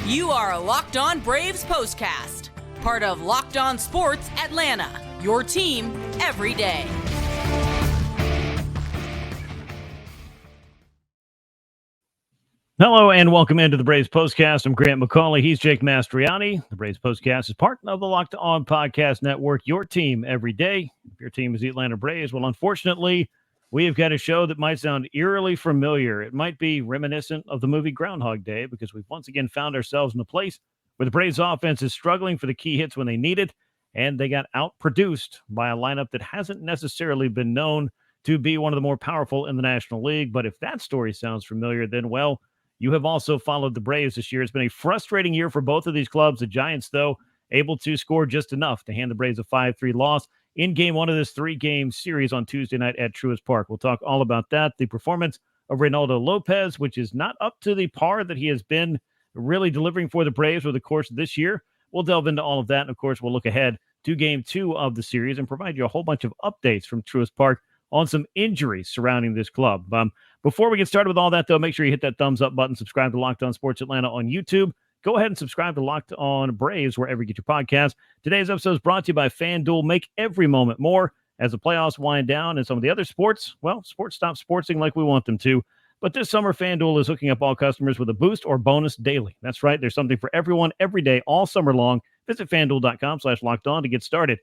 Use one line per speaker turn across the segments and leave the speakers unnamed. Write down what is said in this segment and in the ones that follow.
You are LockedOn Braves POSTCAST, part of LockedOn Sports Atlanta, your team every day.
Hello and welcome into the Braves Postcast. I'm Grant McAuley. He's Jake Mastroianni. The Braves Postcast is part of the Locked On Podcast Network, your team every day. If your team is the Atlanta Braves, well, unfortunately, we have got a show that might sound eerily familiar. It might be reminiscent of the movie Groundhog Day because we've once again found ourselves in a place where the Braves offense is struggling for the key hits when they need it, and they got outproduced by a lineup that hasn't necessarily been known to be one of the more powerful in the National League. But if that story sounds familiar, then, well, you have also followed the Braves this year. It's been a frustrating year for both of these clubs. The Giants, though, able to score just enough to hand the Braves a 5-3 loss in game one of this three-game series on Tuesday night at Truist Park. We'll talk all about that. The performance of Reynaldo Lopez, which is not up to the par that he has been really delivering for the Braves over the course of this year. We'll delve into all of that. And, of course, we'll look ahead to game two of the series and provide you a whole bunch of updates from Truist Park on some injuries surrounding this club. Before we get started with all that, though, make sure you hit that thumbs up button, subscribe to Locked On Sports Atlanta on YouTube. Go ahead and subscribe to Locked On Braves wherever you get your podcasts. Today's episode is brought to you by FanDuel. Make every moment more as the playoffs wind down and some of the other sports, well, sports stop sportsing like we want them to. But this summer, FanDuel is hooking up all customers with a boost or bonus daily. That's right. There's something for everyone every day, all summer long. Visit FanDuel.com/LockedOn to get started.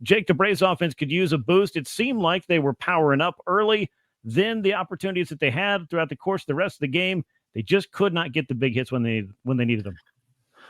Jake, the Braves offense could use a boost. It seemed like they were powering up early. Then the opportunities that they had throughout the course of the rest of the game, they just could not get the big hits when they needed them.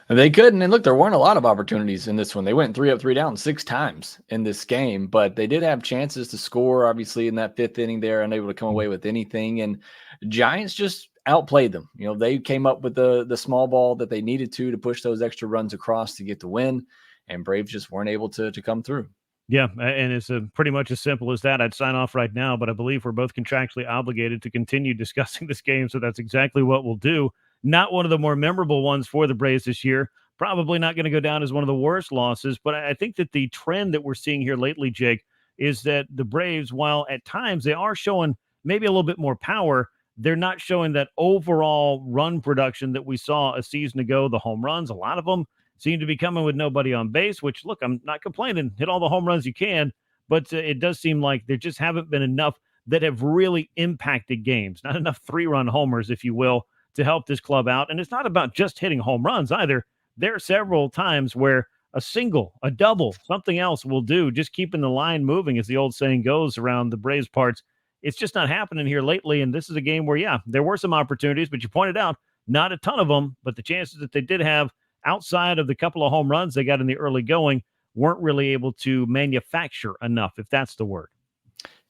They couldn't. And look, there weren't a lot of opportunities in this one. They went 3 up, 3 down 6 times in this game, but they did have chances to score, obviously, in that 5th inning there, unable to come away with anything. And Giants just outplayed them. You know, they came up with the small ball that they needed to push those extra runs across to get the win, and Braves just weren't able to come through.
Yeah, and it's pretty much as simple as that. I'd sign off right now, but I believe we're both contractually obligated to continue discussing this game, so that's exactly what we'll do. Not one of the more memorable ones for the Braves this year. Probably not going to go down as one of the worst losses, but I think that the trend that we're seeing here lately, Jake, is that the Braves, while at times they are showing maybe a little bit more power, they're not showing that overall run production that we saw a season ago. The home runs, a lot of them seem to be coming with nobody on base, which, look, I'm not complaining. Hit all the home runs you can, but it does seem like there just haven't been enough that have really impacted games. Not enough 3-run homers, if you will, to help this club out. And it's not about just hitting home runs either. There are several times where a single, a double, something else will do, just keeping the line moving, as the old saying goes around the Braves parts. It's just not happening here lately, and this is a game where, yeah, there were some opportunities, but you pointed out not a ton of them, but the chances that they did have outside of the couple of home runs they got in the early going weren't really able to manufacture enough, if that's the word.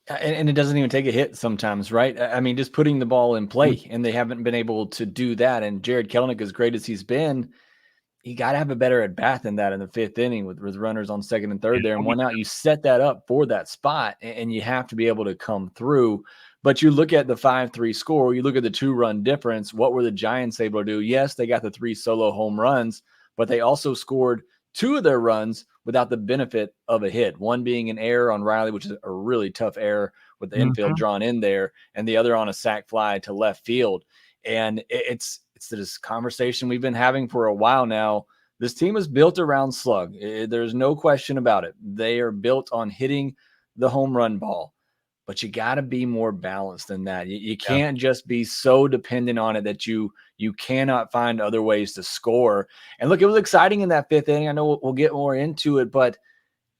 And it doesn't even take a hit sometimes, right? I mean, just putting the ball in play, and they haven't been able to do that. And Jared Kelenic, as great as he's been, you got to have a better at bat than that in the 5th inning with runners on 2nd and 3rd there and 1 out. You set that up for that spot, and you have to be able to come through. But you look at the 5-3 score, you look at the 2-run difference. What were the Giants able to do? Yes, they got the 3 solo home runs, but they also scored 2 of their runs without the benefit of a hit. One being an error on Riley, which is a really tough error with the infield drawn in there, and the other on a sac fly to left field. And it's this conversation we've been having for a while now. This team is built around slug. There's no question about it. They are built on hitting the home run ball, but you got to be more balanced than that. You can't just be so dependent on it that you cannot find other ways to score. And look, it was exciting in that 5th inning. I know we'll get more into it, but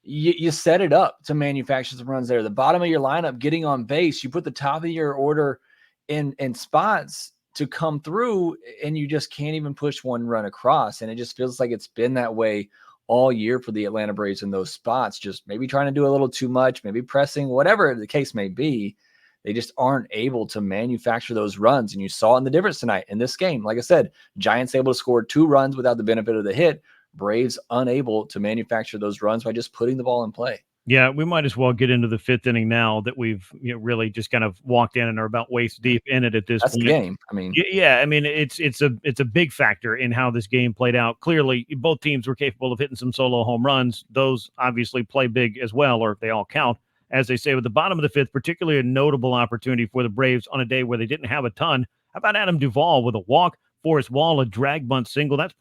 you set it up to manufacture some runs there. The bottom of your lineup getting on base, you put the top of your order in spots to come through, and you just can't even push one run across. And it just feels like it's been that way all year for the Atlanta Braves in those spots, just maybe trying to do a little too much, maybe pressing, whatever the case may be. They just aren't able to manufacture those runs. And you saw in the difference tonight in this game. Like I said, Giants able to score 2 runs without the benefit of the hit. Braves unable to manufacture those runs by just putting the ball in play.
Yeah, we might as well get into the 5th inning now that we've really just kind of walked in and are about waist deep in it at this
That's
point.
The game. I mean,
yeah, I mean it's a big factor in how this game played out. Clearly, both teams were capable of hitting some solo home runs. Those obviously play big as well, or they all count, as they say. With the bottom of the 5th, particularly a notable opportunity for the Braves on a day where they didn't have a ton. How about Adam Duvall with a walk? Forrest Wall, a drag bunt single. That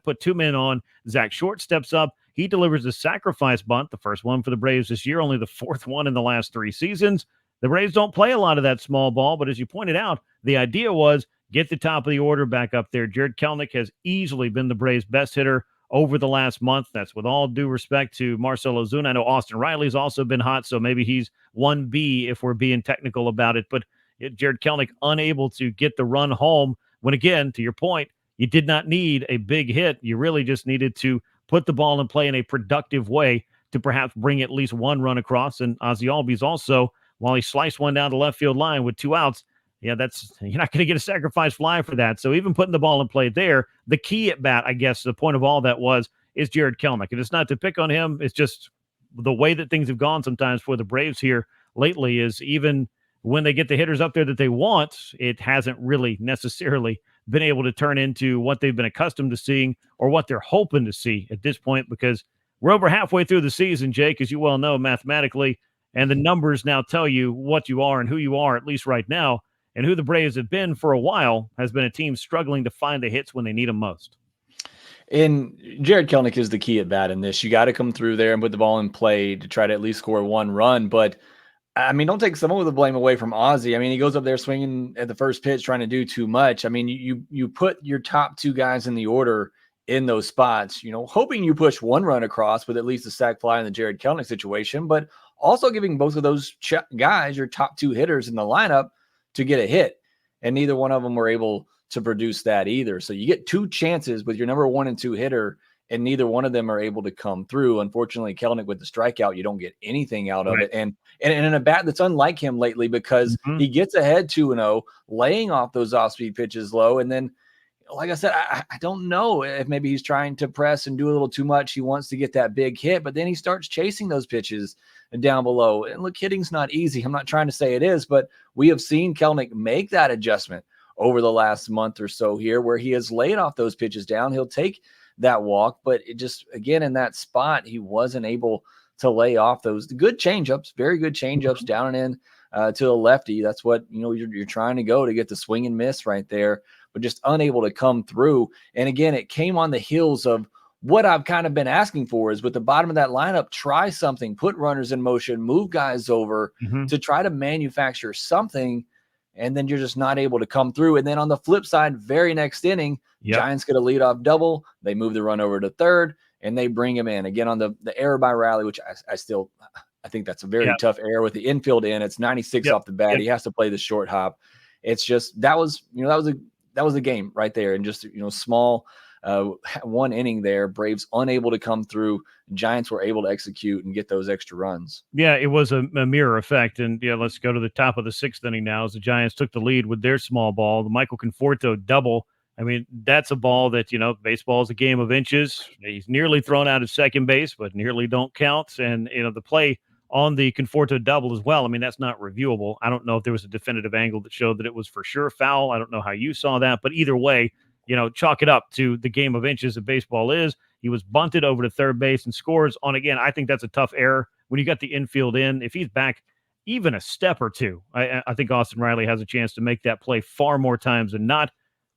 put 2 men on. Zach Short steps up. He delivers a sacrifice bunt, the first one for the Braves this year, only the 4th one in the last 3 seasons. The Braves don't play a lot of that small ball, but as you pointed out, the idea was get the top of the order back up there. Jared Kelenic has easily been the Braves' best hitter over the last month. That's with all due respect to Marcell Ozuna. I know Austin Riley's also been hot, so maybe he's 1B if we're being technical about it. But Jared Kelenic unable to get the run home when, again, to your point, you did not need a big hit. You really just needed to put the ball in play in a productive way to perhaps bring at least one run across. And Ozzie Albies also, while he sliced one down the left field line with 2 outs, you're not going to get a sacrifice fly for that. So even putting the ball in play there, the key at bat, I guess, the point of all that is Jared Kelenic. And it's not to pick on him. It's just the way that things have gone sometimes for the Braves here lately is even when they get the hitters up there that they want, it hasn't really necessarily been able to turn into what they've been accustomed to seeing or what they're hoping to see at this point, because we're over halfway through the season, Jake, as you well know, mathematically, and the numbers now tell you what you are and who you are, at least right now. And who the Braves have been for a while has been a team struggling to find the hits when they need them most.
And Jared Kelenic is the key at bat in this. You got to come through there and put the ball in play to try to at least score 1 run. But, I mean, don't take some of the blame away from Ozzie. I mean, he goes up there swinging at the first pitch, trying to do too much. I mean, you put your top 2 guys in the order in those spots, hoping you push 1 run across with at least a sac fly in the Jared Kelenic situation, but also giving both of those guys, your top 2 hitters in the lineup, to get a hit, and neither one of them were able to produce that either. So you get 2 chances with your number 1 and 2 hitter, and neither one of them are able to come through. Unfortunately, Kelenic with the strikeout, you don't get anything out of it. And in a bat that's unlike him lately, because he gets ahead 2-0, laying off those off-speed pitches low, and then, like I said, I don't know if maybe he's trying to press and do a little too much. He wants to get that big hit, but then he starts chasing those pitches down below. And look, hitting's not easy. I'm not trying to say it is, but we have seen Kelenic make that adjustment over the last month or so here, where he has laid off those pitches down. He'll take that walk, but it just, again, in that spot, he wasn't able to lay off those good changeups, very good changeups down and in to a lefty. That's what, you're trying to go to get the swing and miss right there, but just unable to come through. And again, it came on the heels of what I've kind of been asking for, is with the bottom of that lineup, try something, put runners in motion, move guys over to try to manufacture something, and then you're just not able to come through. And then on the flip side, very next inning, Giants get a leadoff double. They move the run over to third, and they bring him in. Again, on the error by Riley, which I think that's a very tough error with the infield in. It's 96 off the bat. He has to play the short hop. It's just that was a game right there, and just small 1 inning there. Braves unable to come through. Giants were able to execute and get those extra runs.
Yeah, it was a mirror effect. And let's go to the top of the 6th inning now, as the Giants took the lead with their small ball, the Michael Conforto double. I mean, that's a ball that, baseball is a game of inches. He's nearly thrown out at second base, but nearly don't count. And, the play on the Conforto double as well, I mean, that's not reviewable. I don't know if there was a definitive angle that showed that it was for sure foul. I don't know how you saw that, but either way, chalk it up to the game of inches that baseball is. He was bunted over to third base and scores on, again, I think that's a tough error when you got the infield in. If he's back even a step or two, I think Austin Riley has a chance to make that play far more times than not.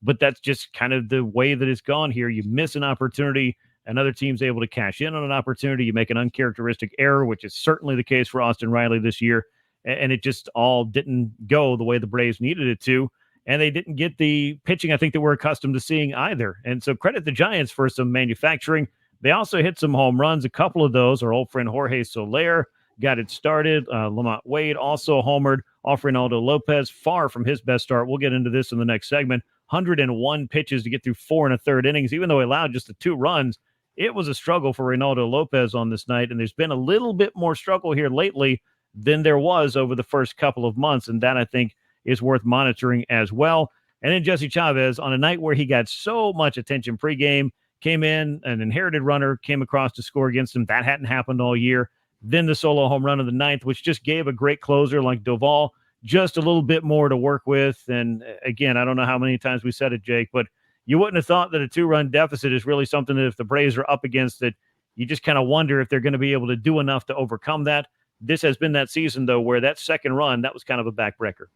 But that's just kind of the way that it's gone here. You miss an opportunity, another team's able to cash in on an opportunity. You make an uncharacteristic error, which is certainly the case for Austin Riley this year. And it just all didn't go the way the Braves needed it to. And they didn't get the pitching I think that we're accustomed to seeing either. And so credit the Giants for some manufacturing. They also hit some home runs. A couple of those, our old friend Jorge Soler got it started. Lamont Wade also homered off Reynaldo Lopez, far from his best start. We'll get into this in the next segment. 101 pitches to get through 4 1/3 innings. Even though he allowed just the 2 runs, it was a struggle for Reynaldo Lopez on this night. And there's been a little bit more struggle here lately than there was over the first couple of months. And that, I think, is worth monitoring as well. And then Jesse Chavez, on a night where he got so much attention pregame, came in, an inherited runner came across to score against him. That hadn't happened all year. Then the solo home run of the 9th, which just gave a great closer like Doval just a little bit more to work with. And again, I don't know how many times we said it, Jake, but you wouldn't have thought that a 2-run deficit is really something that if the Braves are up against it, you just kind of wonder if they're going to be able to do enough to overcome that. This has been that season, though, where that second run, that was kind of a backbreaker.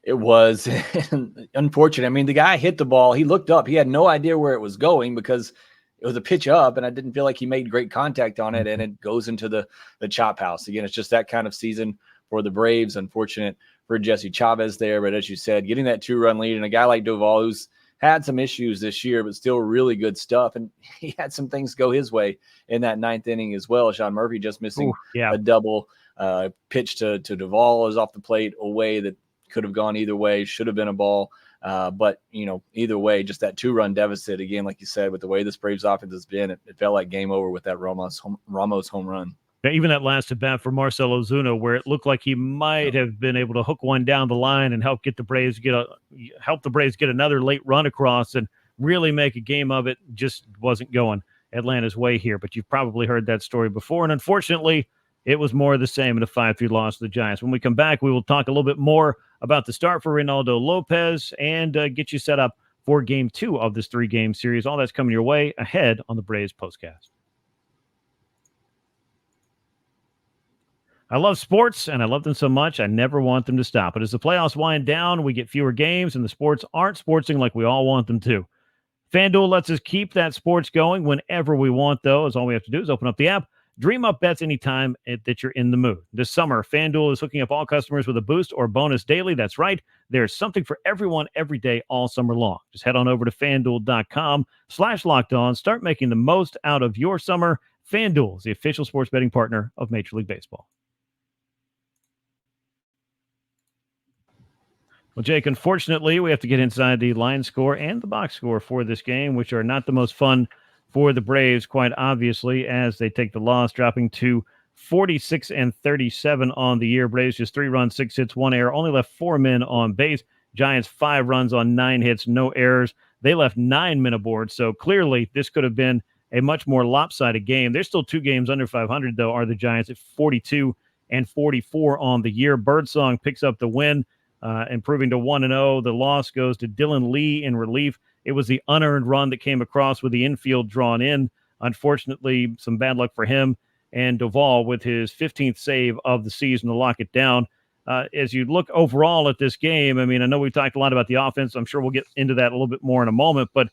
It was unfortunate. I mean, the guy hit the ball. He looked up. He had no idea where it was going because it was a pitch up, and I didn't feel like he made great contact on it, and it goes into the chop house. Again, it's just that kind of season for the Braves. Unfortunate for Jesse Chavez there, but as you said, getting that 2-run lead, and a guy like Duvall who's had some issues this year, but still really good stuff, and he had some things go his way in that 9th inning as well. Sean Murphy just missing a double. Pitch to Duvall is off the plate away that could have gone either way, should have been a ball. But, either way, just that 2-run deficit, again, like you said, with the way this Braves offense has been, it felt like game over with that Ramos home run.
Yeah, even that last at bat for Marcell Ozuna, where it looked like he might have been able to hook one down the line and help the Braves get another late run across and really make a game of it, just wasn't going Atlanta's way here. But you've probably heard that story before, and unfortunately, it was more of the same in a 5-3 loss to the Giants. When we come back, we will talk a little bit more about the start for Reynaldo Lopez and get you set up for Game 2 of this 3-game series. All that's coming your way ahead on the Braves Postcast. I love sports, and I love them so much, I never want them to stop. But as the playoffs wind down, we get fewer games, and the sports aren't sportsing like we all want them to. FanDuel lets us keep that sports going whenever we want, though, as all we have to do is open up the app, dream up bets anytime that you're in the mood. This summer, FanDuel is hooking up all customers with a boost or bonus daily. That's right. There's something for everyone every day all summer long. Just head on over to FanDuel.com/LockedOn. Start making the most out of your summer. FanDuel is the official sports betting partner of Major League Baseball. Well, Jake, unfortunately, we have to get inside the line score and the box score for this game, which are not the most fun for the Braves, quite obviously, as they take the loss, dropping to 46-37 on the year. Braves just 3 runs, 6 hits, 1 error, only left 4 men on base. Giants 5 runs on 9 hits, no errors. They left 9 men aboard, so clearly this could have been a much more lopsided game. They're still 2 games under 500, though, are the Giants at 42-44 on the year. Birdsong picks up the win, improving to 1-0. The loss goes to Dylan Lee in relief. It was the unearned run that came across with the infield drawn in. Unfortunately, some bad luck for him. And Duvall with his 15th save of the season to lock it down. As you look overall at this game, I mean, I know we've talked a lot about the offense. I'm sure we'll get into that a little bit more in a moment. But,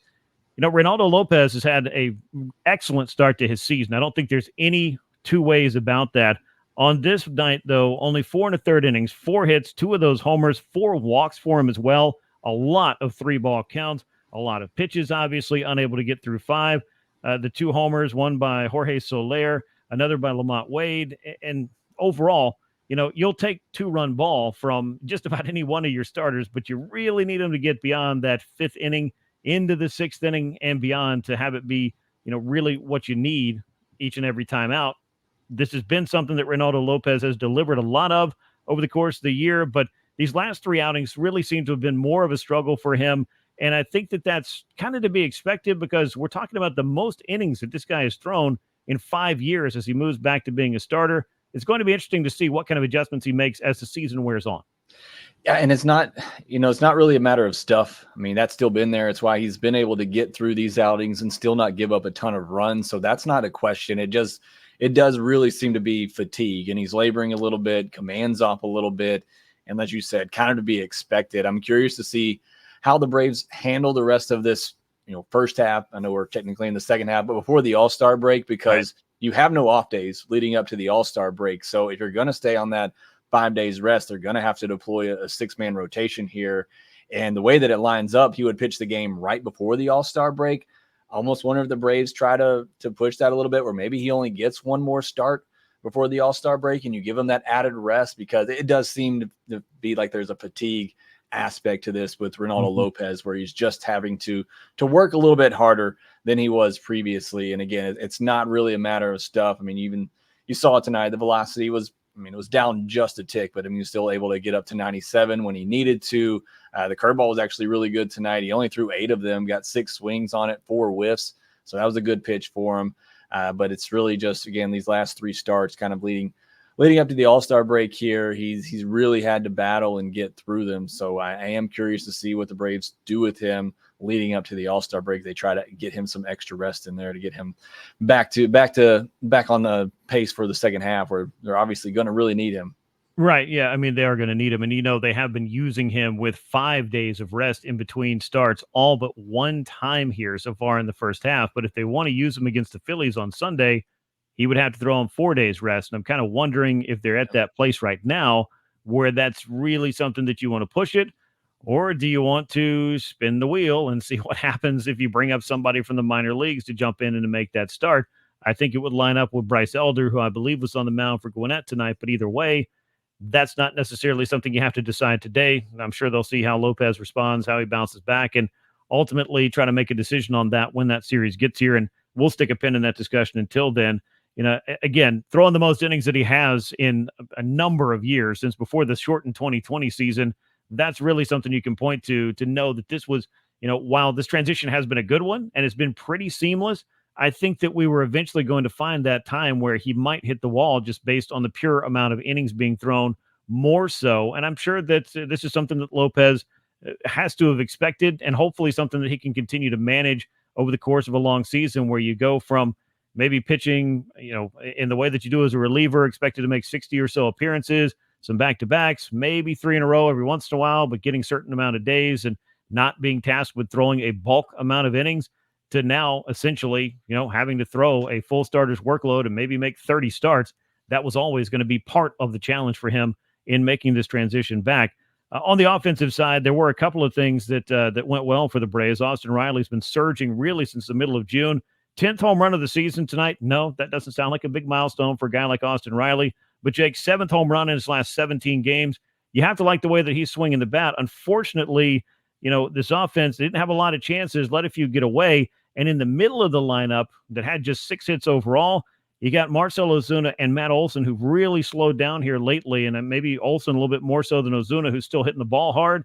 Reynaldo Lopez has had an excellent start to his season. I don't think there's any two ways about that. On this night, though, only 4 1/3 innings, 4 hits, 2 of those homers, 4 walks for him as well. A lot of 3-ball counts, a lot of pitches, obviously, unable to get through 5. The 2 homers, one by Jorge Soler, another by Lamont Wade. And overall, you'll take 2-run ball from just about any one of your starters, but you really need them to get beyond that 5th inning into the 6th inning and beyond to have it be, really what you need each and every time out. This has been something that Reynaldo Lopez has delivered a lot of over the course of the year, but these last 3 outings really seem to have been more of a struggle for him. And I think that that's kind of to be expected because we're talking about the most innings that this guy has thrown in 5 years as he moves back to being a starter. It's going to be interesting to see what kind of adjustments he makes as the season wears on.
Yeah, and it's not really a matter of stuff. I mean, that's still been there. It's why he's been able to get through these outings and still not give up a ton of runs. So that's not a question. It does really seem to be fatigue, and he's laboring a little bit, commands off a little bit, and as you said, kind of to be expected. I'm curious to see how the Braves handle the rest of this, first half. I know we're technically in the second half, but before the All-Star break, because you have no off days leading up to the All-Star break. So if you're going to stay on that 5 days rest, they're going to have to deploy a 6-man rotation here. And the way that it lines up, he would pitch the game right before the All-Star break. Almost wonder if the Braves try to push that a little bit, where maybe he only gets one more start before the All-Star break and you give him that added rest, because it does seem to be like there's a fatigue aspect to this with Reynaldo Lopez, where he's just having to work a little bit harder than he was previously. And again, it's not really a matter of stuff. I mean, even you saw it tonight, the velocity was, it was down just a tick, but he was still able to get up to 97 when he needed to. The curveball was actually really good tonight. He only threw 8 of them, got 6 swings on it, 4 whiffs. So that was a good pitch for him. But it's really just, again, these last 3 starts kind of leading up to the All-Star break here. He's really had to battle and get through them. So I am curious to see what the Braves do with him leading up to the All-Star break. They try to get him some extra rest in there to get him back on the pace for the second half, where they're obviously going to really need him.
Right. Yeah. I mean, they are going to need him. And, they have been using him with 5 days of rest in between starts, all but one time here so far in the first half. But if they want to use him against the Phillies on Sunday, he would have to throw him 4 days rest. And I'm kind of wondering if they're at that place right now where that's really something that you want to push it, or do you want to spin the wheel and see what happens if you bring up somebody from the minor leagues to jump in and to make that start? I think it would line up with Bryce Elder, who I believe was on the mound for Gwinnett tonight. But either way, that's not necessarily something you have to decide today. I'm sure they'll see how Lopez responds, how he bounces back, and ultimately try to make a decision on that when that series gets here. And we'll stick a pin in that discussion until then. Again, throwing the most innings that he has in a number of years since before the shortened 2020 season, that's really something you can point to know that this was, while this transition has been a good one and it's been pretty seamless, I think that we were eventually going to find that time where he might hit the wall just based on the pure amount of innings being thrown more so. And I'm sure that this is something that Lopez has to have expected, and hopefully something that he can continue to manage over the course of a long season, where you go from maybe pitching, in the way that you do as a reliever, expected to make 60 or so appearances, some back-to-backs, maybe 3 in a row every once in a while, but getting certain amount of days and not being tasked with throwing a bulk amount of innings, to now essentially, having to throw a full starter's workload and maybe make 30 starts. That was always going to be part of the challenge for him in making this transition back. On the offensive side, there were a couple of things that went well for the Braves. Austin Riley's been surging really since the middle of June. 10th home run of the season tonight. No, that doesn't sound like a big milestone for a guy like Austin Riley. But Jake's 7th home run in his last 17 games. You have to like the way that he's swinging the bat. Unfortunately, this offense didn't have a lot of chances, let a few get away. And in the middle of the lineup that had just 6 hits overall, you got Marcell Ozuna and Matt Olson, who've really slowed down here lately. And maybe Olson a little bit more so than Ozuna, who's still hitting the ball hard.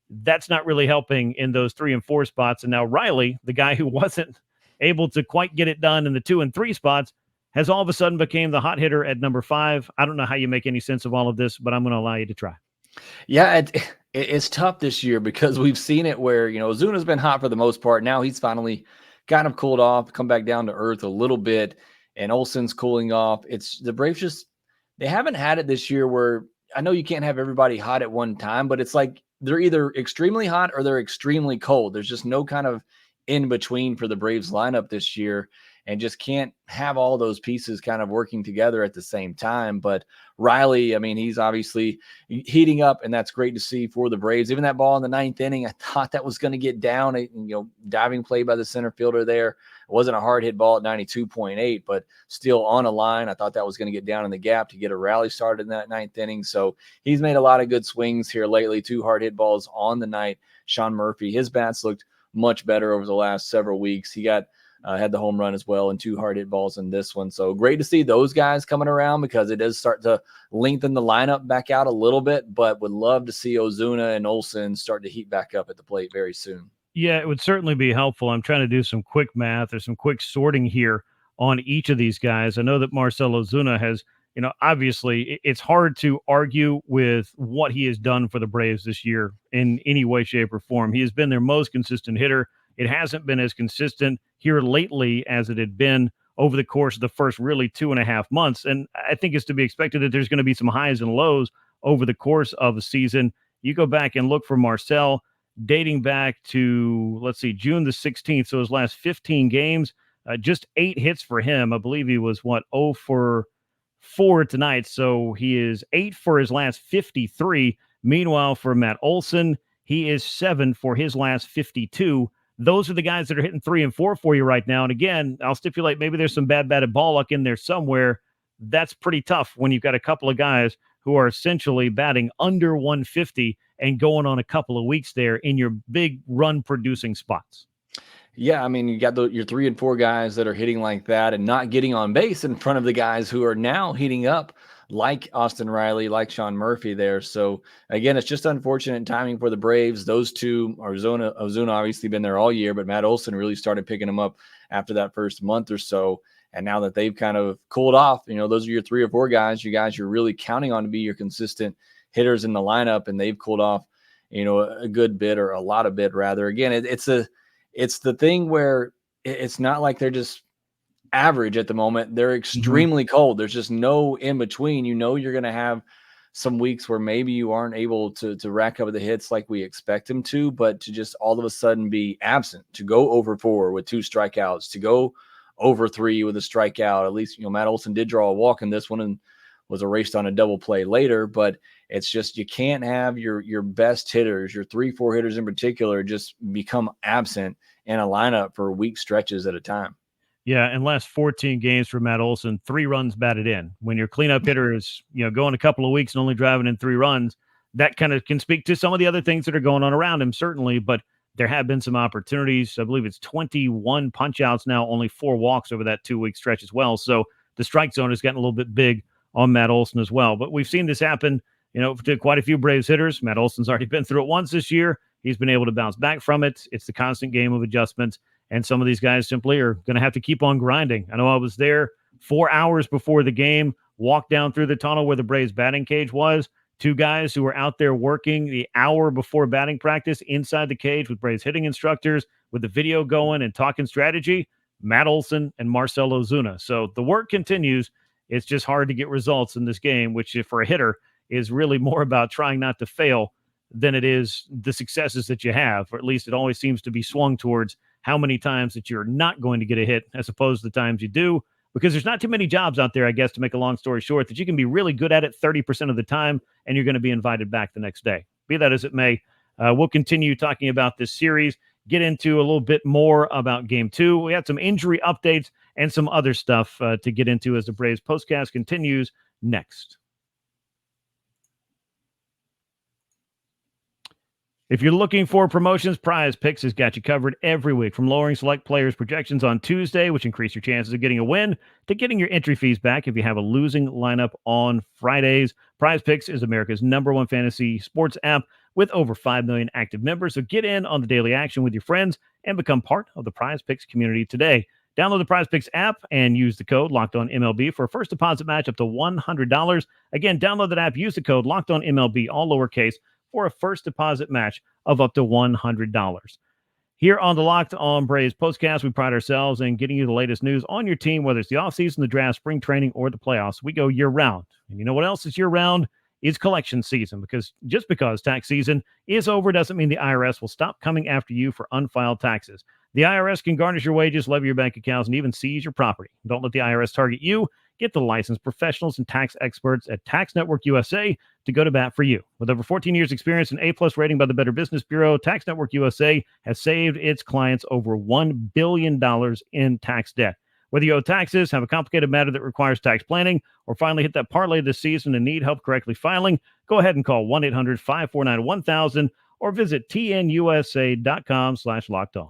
That's not really helping in those 3 and 4 spots. And now Riley, the guy who wasn't able to quite get it done in the 2 and 3 spots, has all of a sudden became the hot hitter at number 5. I don't know how you make any sense of all of this, but I'm going to allow you to try.
Yeah, it's tough this year because we've seen it where, Ozuna's been hot for the most part. Now he's finally kind of cooled off, come back down to earth a little bit, and Olson's cooling off. It's the Braves they haven't had it this year where, I know you can't have everybody hot at one time, but it's like they're either extremely hot or they're extremely cold. There's just no kind of in between for the Braves lineup this year, and just can't have all those pieces kind of working together at the same time. But Riley, I mean, he's obviously heating up, and that's great to see for the Braves. Even that ball in the 9th inning, I thought that was going to get down, diving play by the center fielder there. It wasn't a hard hit ball at 92.8, but still on a line. I thought that was going to get down in the gap to get a rally started in that 9th inning. So he's made a lot of good swings here lately. 2 hard hit balls on the night. Sean Murphy, his bats looked much better over the last several weeks. He got had the home run as well and 2 hard hit balls in this one. So great to see those guys coming around, because it does start to lengthen the lineup back out a little bit, but would love to see Ozuna and Olson start to heat back up at the plate very soon.
Yeah, it would certainly be helpful. I'm trying to do some quick math or some quick sorting here on each of these guys. I know that Marcell Ozuna has, obviously it's hard to argue with what he has done for the Braves this year in any way, shape, or form. He has been their most consistent hitter. It hasn't been as consistent here lately as it had been over the course of the first really 2.5 months. And I think it's to be expected that there's going to be some highs and lows over the course of a season. You go back and look for Marcell dating back to, let's see, June the 16th. So his last 15 games, just 8 hits for him. I believe he was 0 for 4 tonight. So he is 8 for his last 53. Meanwhile, for Matt Olson, he is 7 for his last 52. Those are the guys that are hitting 3 and 4 for you right now. And again, I'll stipulate maybe there's some bad batted ball luck in there somewhere. That's pretty tough when you've got a couple of guys who are essentially batting under 150 and going on a couple of weeks there in your big run producing spots.
Yeah, I mean, you got your 3 and 4 guys that are hitting like that and not getting on base in front of the guys who are now heating up, like Austin Riley, like Sean Murphy there. So again, it's just unfortunate timing for the Braves. Those two, Ozuna obviously been there all year, but Matt Olson really started picking them up after that first month or so. And now that they've kind of cooled off, those are your 3 or 4 guys, you guys you're really counting on to be your consistent hitters in the lineup, and they've cooled off, a good bit, or a lot of bit rather. Again, it's the thing where it's not like they're just average at the moment. They're extremely cold. There's just no in between. You're going to have some weeks where maybe you aren't able to rack up the hits like we expect him to, but to just all of a sudden be absent, to go over 4 with 2 strikeouts, to go over 3 with a strikeout. At least, Matt Olson did draw a walk in this one and was erased on a double play later, but it's just, you can't have your best hitters, your 3-4 hitters in particular, just become absent in a lineup for week stretches at a time.
Yeah, and last 14 games for Matt Olson, 3 runs batted in. When your cleanup hitter is, going a couple of weeks and only driving in 3 runs, that kind of can speak to some of the other things that are going on around him, certainly, but there have been some opportunities. I believe it's 21 punch-outs now, only 4 walks over that 2-week stretch as well. So the strike zone has gotten a little bit big on Matt Olson as well. But we've seen this happen, to quite a few Braves hitters. Matt Olson's already been through it once this year. He's been able to bounce back from it. It's the constant game of adjustments. And some of these guys simply are going to have to keep on grinding. I know I was there 4 hours before the game, walked down through the tunnel where the Braves batting cage was. 2 guys who were out there working the hour before batting practice inside the cage with Braves hitting instructors, with the video going and talking strategy, Matt Olson and Marcell Ozuna. So the work continues. It's just hard to get results in this game, which for a hitter is really more about trying not to fail than it is the successes that you have, or at least it always seems to be swung towards how many times that you're not going to get a hit as opposed to the times you do, because there's not too many jobs out there, I guess, to make a long story short, that you can be really good at it 30% of the time and you're going to be invited back the next day. Be that as it may, we'll continue talking about this series, get into a little bit more about Game 2. We had some injury updates and some other stuff to get into as the Braves postcast continues next. If you're looking for promotions, Prize Picks has got you covered every week, from lowering select players' projections on Tuesday, which increase your chances of getting a win, to getting your entry fees back if you have a losing lineup on Fridays. Prize Picks is America's #1 fantasy sports app with over 5 million active members. So get in on the daily action with your friends and become part of the Prize Picks community today. Download the Prize Picks app and use the code LockedOnMLB for a first deposit match up to $100. Again, download that app, use the code LockedOnMLB, all lowercase, for a first deposit match of up to $100. Here on the Locked On Braves postcast, we pride ourselves in getting you the latest news on your team, whether it's the offseason, the draft, spring training, or the playoffs. We go year-round. And you know what else is year-round? It's collection season, because just because tax season is over doesn't mean the IRS will stop coming after you for unfiled taxes. The IRS can garnish your wages, levy your bank accounts, and even seize your property. Don't let the IRS target you. Get the licensed professionals and tax experts at Tax Network USA to go to bat for you. With over 14 years experience and A+ rating by the Better Business Bureau, Tax Network USA has saved its clients over $1 billion in tax debt. Whether you owe taxes, have a complicated matter that requires tax planning, or finally hit that parlay this season and need help correctly filing, go ahead and call 1-800-549-1000 or visit tnusa.com/lockedon.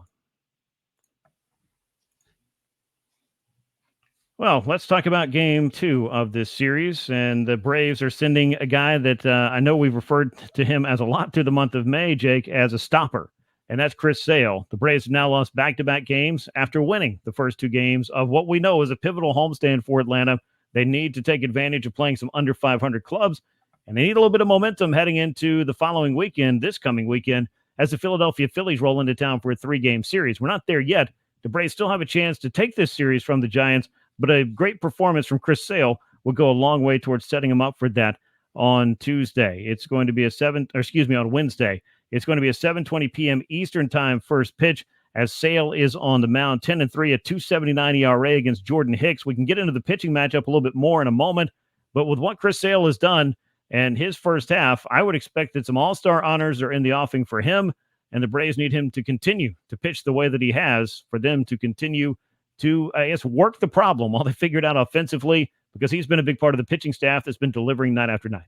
Well, let's talk about Game 2 of this series, and the Braves are sending a guy that I know we've referred to him as a lot through the month of May, Jake, as a stopper, and that's Chris Sale. The Braves have now lost back-to-back games after winning the first 2 games of what we know is a pivotal homestand for Atlanta. They need to take advantage of playing some under 500 clubs, and they need a little bit of momentum heading into the following weekend, this coming weekend, as the Philadelphia Phillies roll into town for a 3-game series. We're not there yet. The Braves still have a chance to take this series from the Giants, but a great performance from Chris Sale will go a long way towards setting him up for that on Tuesday. It's going to be on Wednesday. It's going to be a 7:20 p.m. Eastern time first pitch, as Sale is on the mound, 10-3, a 2.79 ERA against Jordan Hicks. We can get into the pitching matchup a little bit more in a moment, but with what Chris Sale has done and his first half, I would expect that some all-star honors are in the offing for him, and the Braves need him to continue to pitch the way that he has for them to continue to, I guess, work the problem while they figure it out offensively, because he's been a big part of the pitching staff that's been delivering night after night.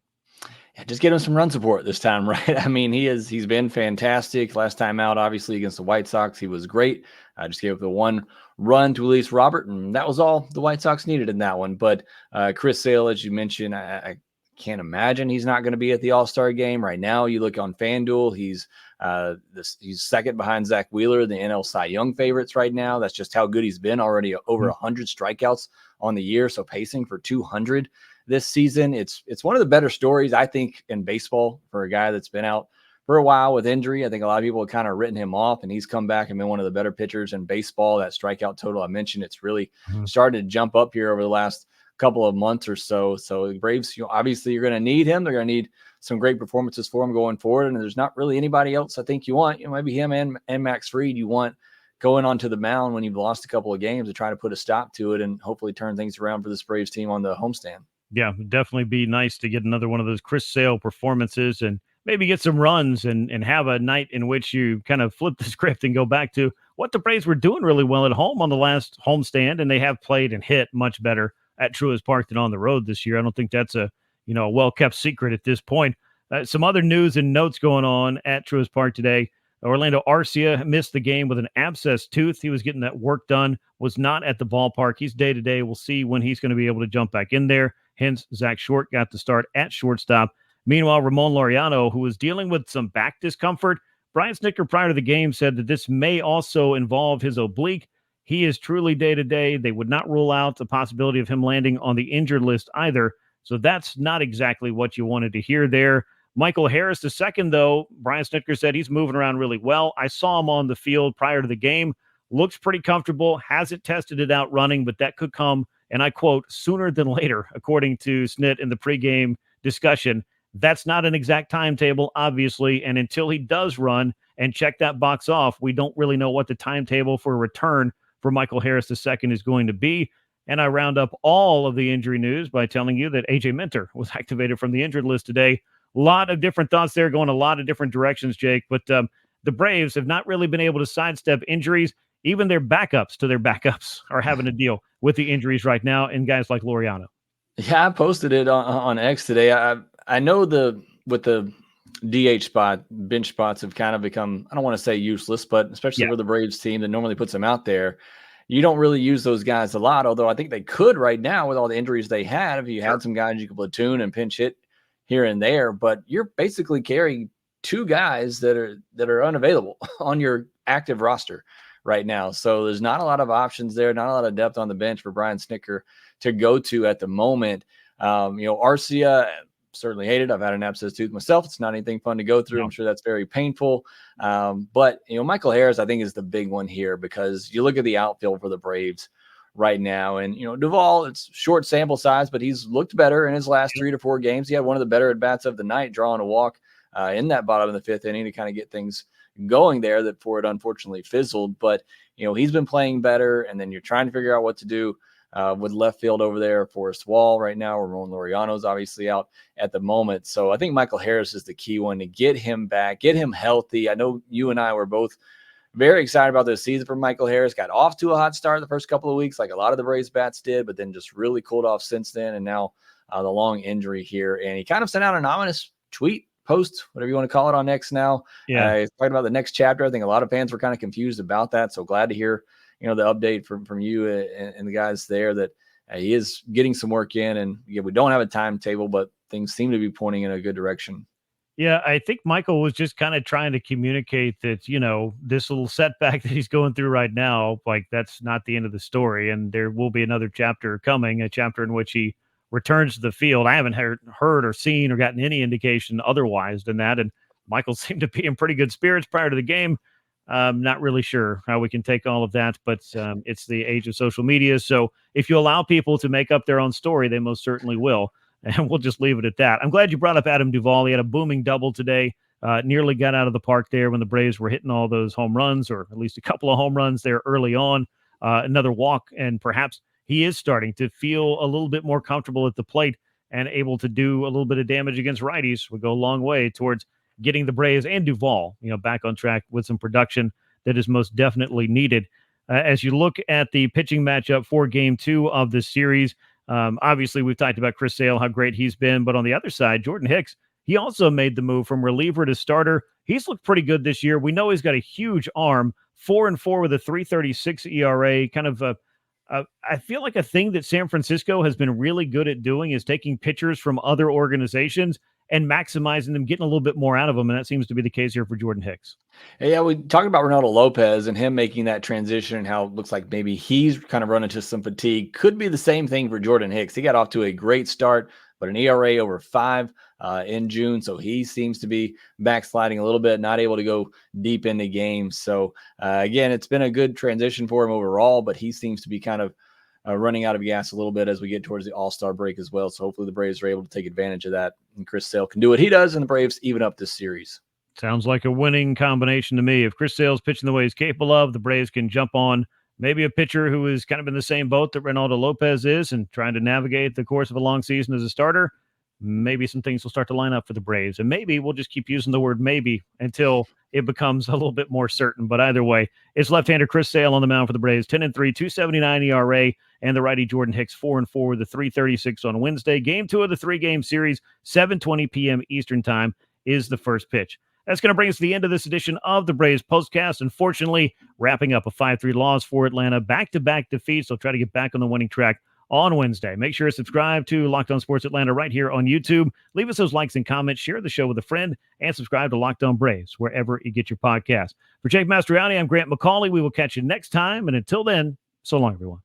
Yeah, just get him some run support this time, right? I mean, he's been fantastic. Last time out, obviously, against the White Sox, he was great. I just gave up the 1 run to release Robert, and that was all the White Sox needed in that one. But Chris Sale, as you mentioned, I can't imagine he's not going to be at the All-Star game right now. You look on FanDuel, he's second behind Zach Wheeler, the NL Cy Young favorites right now. That's just how good he's been. Already over 100 strikeouts on the year, so pacing for 200 this season. It's one of the better stories, I think, in baseball for a guy that's been out for a while with injury. I think a lot of people have kind of written him off, and he's come back and been one of the better pitchers in baseball. That strikeout total I mentioned, it's really started to jump up here over the last couple of months or so. So the Braves, obviously you're going to need him. They're going to need some great performances for him going forward. And there's not really anybody else I think you want. Maybe him and Max Fried you want going onto the mound when you've lost a couple of games to try to put a stop to it and hopefully turn things around for this Braves team on the homestand.
Yeah, definitely be nice to get another one of those Chris Sale performances and maybe get some runs and have a night in which you kind of flip the script and go back to what the Braves were doing really well at home on the last homestand, and they have played and hit much better at Truist Park than on the road this year. I don't think that's a well-kept secret at this point. Some other news and notes going on at Truist Park today. Orlando Arcia missed the game with an abscessed tooth. He was getting that work done, was not at the ballpark. He's day-to-day. We'll see when he's going to be able to jump back in there. Hence, Zach Short got the start at shortstop. Meanwhile, Ramon Laureano, who was dealing with some back discomfort, Brian Snitker prior to the game said that this may also involve his oblique. He is truly day-to-day. They would not rule out the possibility of him landing on the injured list either. So that's not exactly what you wanted to hear there. Michael Harris II, though, Brian Snitker said he's moving around really well. I saw him on the field prior to the game. Looks pretty comfortable. Hasn't tested it out running, but that could come, and I quote, sooner than later, according to Snit in the pregame discussion. That's not an exact timetable, obviously, and until he does run and check that box off, we don't really know what the timetable for a return for Michael Harris II is going to be. And I round up all of the injury news by telling you that A.J. Minter was activated from the injured list today. A lot of different thoughts there going a lot of different directions, Jake, but the Braves have not really been able to sidestep injuries. Even their backups to their backups are having to deal with the injuries right now, and guys like Laureano.
Yeah, I posted it on X today. I know with the DH spot, bench spots have kind of become, I don't want to say useless, but especially for the Braves team that normally puts them out there, you don't really use those guys a lot, although I think they could right now with all the injuries they had. If you had some guys you could platoon and pinch hit here and there, but you're basically carrying two guys that are unavailable on your active roster right now. So there's not a lot of options there, not a lot of depth on the bench for Brian Snitker to go to at the moment. Arcia certainly hate it. I've had an abscessed tooth myself. It's not anything fun to go through. No. I'm sure that's very painful. But Michael Harris, I think, is the big one here because you look at the outfield for the Braves right now, and Duvall, it's short sample size, but he's looked better in his last 3 to 4 games. He had one of the better at bats of the night, drawing a walk in that bottom of the 5th inning to kind of get things going there. That for it unfortunately fizzled, but he's been playing better. And then you're trying to figure out what to do with left field over there. Forrest Wall right now, Ramon Laureano's obviously out at the moment. So I think Michael Harris is the key one to get him back, get him healthy. I know you and I were both very excited about this season for Michael Harris. Got off to a hot start the first couple of weeks, like a lot of the Braves bats did, but then just really cooled off since then. And now the long injury here. And he kind of sent out an ominous tweet, post, whatever you want to call it, on X now. Yeah. He's talking about the next chapter. I think a lot of fans were kind of confused about that. So glad to hear, the update from you and the guys there that he is getting some work in. And we don't have a timetable, but things seem to be pointing in a good direction.
Yeah, I think Michael was just kind of trying to communicate that, this little setback that he's going through right now, like that's not the end of the story. And there will be another chapter coming, a chapter in which he returns to the field. I haven't heard or seen or gotten any indication otherwise than that. And Michael seemed to be in pretty good spirits prior to the game. Not really sure how we can take all of that, but it's the age of social media. So if you allow people to make up their own story, they most certainly will. And we'll just leave it at that. I'm glad you brought up Adam Duvall. He had a booming double today. Nearly got out of the park there when the Braves were hitting all those home runs, or at least a couple of home runs there early on. Another walk, and perhaps he is starting to feel a little bit more comfortable at the plate and able to do a little bit of damage against righties. Would go a long way towards getting the Braves and Duvall, back on track with some production that is most definitely needed. As you look at the pitching matchup for Game 2 of this series, obviously, we've talked about Chris Sale, how great he's been. But on the other side, Jordan Hicks, he also made the move from reliever to starter. He's looked pretty good this year. We know he's got a huge arm, 4-4 with a 3.36 ERA. Kind of I feel like a thing that San Francisco has been really good at doing is taking pitchers from other organizations and maximizing them, getting a little bit more out of them. And that seems to be the case here for Jordan Hicks.
Yeah, we talked about Reynaldo Lopez and him making that transition and how it looks like maybe he's kind of run into some fatigue. Could be the same thing for Jordan Hicks. He got off to a great start, but an ERA over 5 in June. So he seems to be backsliding a little bit, not able to go deep into games. So again, it's been a good transition for him overall, but he seems to be kind of running out of gas a little bit as we get towards the All-Star break as well. So hopefully the Braves are able to take advantage of that, and Chris Sale can do what he does, and the Braves even up this series.
Sounds like a winning combination to me. If Chris Sale's pitching the way he's capable of, the Braves can jump on maybe a pitcher who is kind of in the same boat that Reynaldo Lopez is and trying to navigate the course of a long season as a starter. Maybe some things will start to line up for the Braves. And maybe we'll just keep using the word maybe until it becomes a little bit more certain. But either way, it's left-hander Chris Sale on the mound for the Braves, 10-3, 2.79 ERA, and the righty Jordan Hicks 4-4 with a 3.36 on Wednesday. Game 2 of the 3-game series, 7:20 p.m. Eastern time is the first pitch. That's going to bring us to the end of this edition of the Braves Postcast. Unfortunately, wrapping up a 5-3 loss for Atlanta. Back-to-back defeats. They'll try to get back on the winning track on Wednesday. Make sure to subscribe to Locked On Sports Atlanta right here on YouTube. Leave us those likes and comments. Share the show with a friend. And subscribe to Locked On Braves wherever you get your podcast. For Jake Mastroianni, I'm Grant McAuley. We will catch you next time. And until then, so long, everyone.